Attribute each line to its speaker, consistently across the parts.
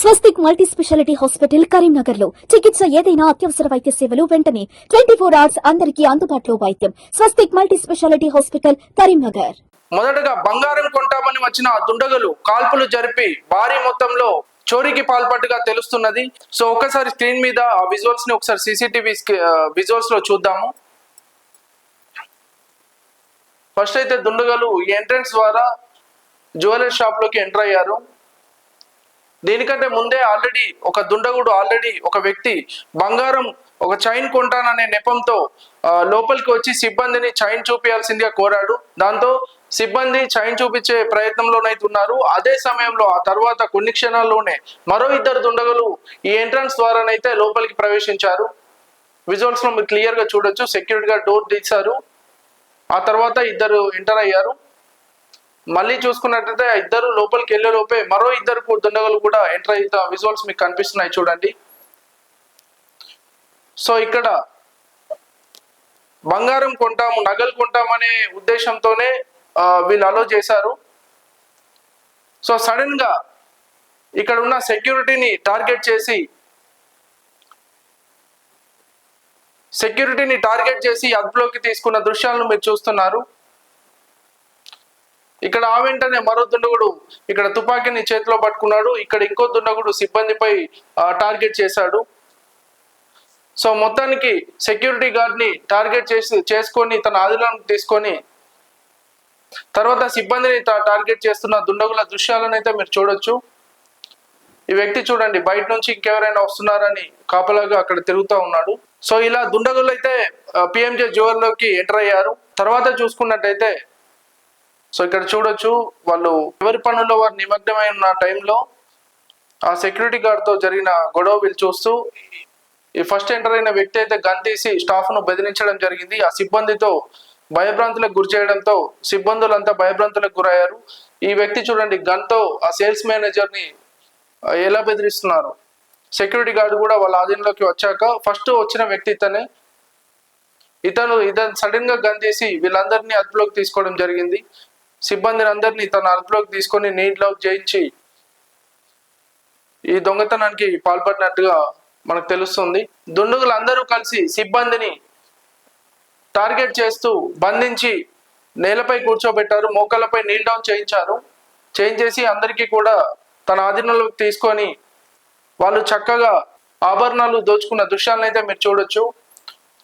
Speaker 1: స్వస్తిక్ multi speciality hospital Karimnagar లో చికిత్స ఏదైనా అత్యవసర వైద్య సేవలు వెంటనే 24 hours అందరికీ అందుబాటులో వైద్యం. స్వస్తిక్ మల్టీ స్పెషాలిటీ హాస్పిటల్ కరీంనగర్.
Speaker 2: మొదటగా బంగారం కొంటామని వచ్చిన దుండగులు కాల్పులు జరిపి భారీ మొత్తంలో చోరీకి పాల్పట్టుగా తెలుస్తున్నది. సో ఒకసారి స్క్రీన్ మీద ఆ విజువల్స్ ని ఒకసారి సీసీటీవీ విజువల్స్ లో చూద్దాము. ఫస్ట్ అయితే దుండగులు ఎంట్రన్స్ ద్వారా జ్యువెలరీ షాప్ లోకి ఎంటర్ అయ్యారు. దీనికంటే ముందే ఆల్రెడీ ఒక దుండగుడు ఒక వ్యక్తి బంగారం ఒక చైన్ కొంటాననే నెపంతో లోపలికి వచ్చి సిబ్బందిని చైన్ చూపించాల్సిందిగా కోరాడు. దాంతో సిబ్బంది చైన్ చూపించే ప్రయత్నంలోనైతే ఉన్నారు. అదే సమయంలో ఆ తర్వాత కొన్ని క్షణాల్లోనే మరో ఇద్దరు దుండగులు ఈ ఎంట్రన్స్ ద్వారానైతే లోపలికి ప్రవేశించారు. విజువల్స్ లో మీరు క్లియర్ గా చూడొచ్చు. సెక్యూరిటీ గార్డ్ డోర్ తీశారు. ఆ తర్వాత ఇద్దరు ఎంటర్ అయ్యారు. మళ్ళీ చూసుకున్నట్లయితే ఇద్దరు లోపలికి వెళ్లే లోపే మరో ఇద్దరు దుండగులు కూడా ఎంటర్ అయితే విజువల్స్ మీకు కనిపిస్తున్నాయి చూడండి. సో ఇక్కడ బంగారం కొంటాము, నగలు కొంటామనే ఉద్దేశంతోనే వీళ్ళు అలో చేశారు. సో సడన్ గా ఇక్కడ ఉన్న సెక్యూరిటీని టార్గెట్ చేసి అదుపులోకి తీసుకున్న దృశ్యాలను మీరు చూస్తున్నారు. ఇక్కడ ఆ వెంటనే మరో దుండగుడు ఇక్కడ తుపాకీని చేతిలో పట్టుకున్నాడు. ఇక్కడ ఇంకో దుండగుడు సిబ్బందిపై టార్గెట్ చేశాడు. సో మొత్తానికి సెక్యూరిటీ గార్డ్ ని టార్గెట్ చేసుకొని తన ఆధీనంలోకి తీసుకొని తర్వాత సిబ్బందిని టార్గెట్ చేస్తున్న దుండగుల దృశ్యాలను అయితే మీరు చూడొచ్చు. ఈ వ్యక్తి చూడండి బయట నుంచి ఇంకెవరైనా వస్తున్నారని కాపలాగా అక్కడ తిరుగుతూ ఉన్నాడు. సో ఇలా దుండగులు అయితే పిఎంజే జ్యువెలరీలోకి ఎంటర్ అయ్యారు. తర్వాత చూసుకున్నట్టయితే సో ఇక్కడ చూడొచ్చు వాళ్ళు ఎవరి పనుల్లో వారు నిమగ్నమై ఉన్న టైంలో ఆ సెక్యూరిటీ గార్డ్ తో జరిగిన గొడవ వీళ్ళు చూస్తూ ఈ ఫస్ట్ ఎంటర్ అయిన వ్యక్తి అయితే గన్ తీసి స్టాఫ్ ను బెదిరించడం జరిగింది. ఆ సిబ్బందితో భయభ్రాంతులకు గురి చేయడంతో సిబ్బందులంతా భయభ్రాంతులకు గురయ్యారు. ఈ వ్యక్తి చూడండి గన్ తో ఆ సేల్స్ మేనేజర్ ని ఎలా బెదిరిస్తున్నారు. సెక్యూరిటీ గార్డ్ కూడా వాళ్ళ ఆధీనంలోకి వచ్చాక ఫస్ట్ వచ్చిన వ్యక్తి ఇతను సడన్ గా గన్ తీసి వీళ్ళందరినీ అదుపులోకి తీసుకోవడం జరిగింది. సిబ్బందిని అందరినీ తన అదుపులోకి తీసుకొని నీటిలోకి చేయించి ఈ దొంగతనానికి పాల్పడినట్టుగా మనకు తెలుస్తుంది. దుండగులందరూ కలిసి సిబ్బందిని టార్గెట్ చేస్తూ బంధించి నేలపై కూర్చోబెట్టారు. మోకాళ్ళపై నీల్ డౌన్ చేయించేసి అందరికీ కూడా తన ఆధీనంలోకి తీసుకొని వాళ్ళు చక్కగా ఆభరణాలు దోచుకున్న దృశ్యాలను అయితే మీరు చూడొచ్చు.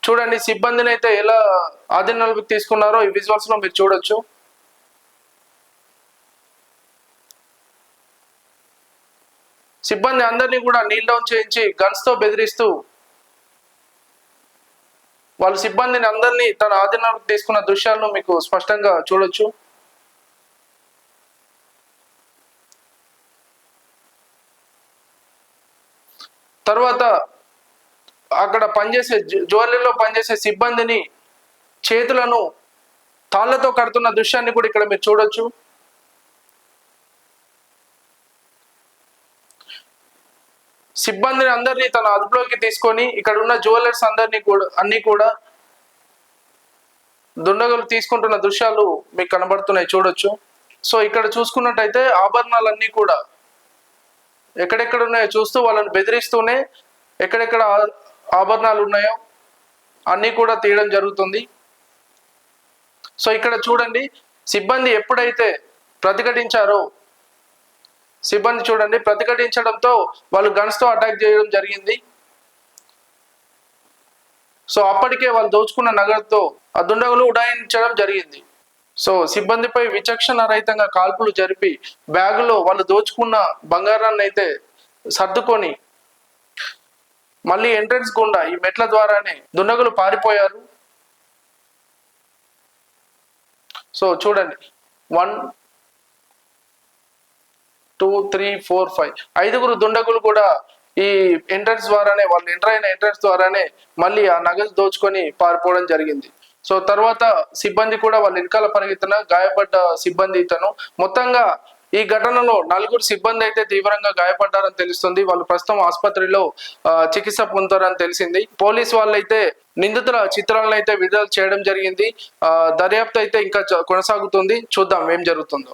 Speaker 2: చూడండి సిబ్బందిని అయితే ఎలా ఆధీనంలోకి తీసుకున్నారో ఈ విజువల్స్ లో మీరు చూడొచ్చు. సిబ్బంది అందరినీ కూడా నీల్ డౌన్ చేయించి గన్స్ తో బెదిరిస్తూ వాళ్ళు సిబ్బందిని అందరినీ తన ఆధీనంలోకి తీసుకున్న దృశ్యాలను మీకు స్పష్టంగా చూడొచ్చు. తర్వాత అక్కడ జ్యువెలరీలో పనిచేసే సిబ్బందిని చేతులను తాళ్లతో కడుతున్న దృశ్యాన్ని కూడా ఇక్కడ మీరు చూడొచ్చు. సిబ్బందిని అందరినీ తన అదుపులోకి తీసుకొని ఇక్కడ ఉన్న జ్యువెలర్స్ అన్ని కూడా దుండగులు తీసుకుంటున్న దృశ్యాలు మీకు కనబడుతున్నాయి చూడొచ్చు. సో ఇక్కడ చూసుకున్నట్టయితే ఆభరణాలన్నీ కూడా ఎక్కడెక్కడ ఉన్నాయో చూస్తూ వాళ్ళని బెదిరిస్తూనే ఎక్కడెక్కడ ఆభరణాలు ఉన్నాయో అన్నీ కూడా తీయడం జరుగుతుంది. సో ఇక్కడ చూడండి సిబ్బంది ఎప్పుడైతే ప్రతిఘటించడంతో వాళ్ళు గన్స్ తో అటాక్ చేయడం జరిగింది. సో అప్పటికే వాళ్ళు దోచుకున్న నగదుతో ఆ దుండగులు ఉడాయించడం జరిగింది. సో సిబ్బందిపై విచక్షణ రహితంగా కాల్పులు జరిపి బ్యాగులో వాళ్ళు దోచుకున్న బంగారాన్ని అయితే సర్దుకొని మళ్ళీ ఎంట్రన్స్ గుండా ఈ మెట్ల ద్వారానే దుండగులు పారిపోయారు. సో చూడండి 1 2 3 4 5 ఐదుగురు దుండగులు కూడా ఈ ఎంట్రన్స్ ద్వారానే వాళ్ళు ఎంటర్ అయిన ఎంట్రన్స్ ద్వారానే మళ్ళీ ఆ నగదు దోచుకొని పారిపోవడం జరిగింది. సో తర్వాత సిబ్బంది కూడా వాళ్ళ వెనకాల పరిగెత్తిన గాయపడ్డ సిబ్బంది మొత్తంగా ఈ ఘటనలో 4 సిబ్బంది అయితే తీవ్రంగా గాయపడ్డారని తెలుస్తుంది. వాళ్ళు ప్రస్తుతం ఆసుపత్రిలో చికిత్స పొందుతారని తెలిసింది. పోలీస్ వాళ్ళైతే నిందితుల చిత్రాలను అయితే విడుదల చేయడం జరిగింది. దర్యాప్తు అయితే ఇంకా కొనసాగుతుంది. చూద్దాం ఏం జరుగుతుందో.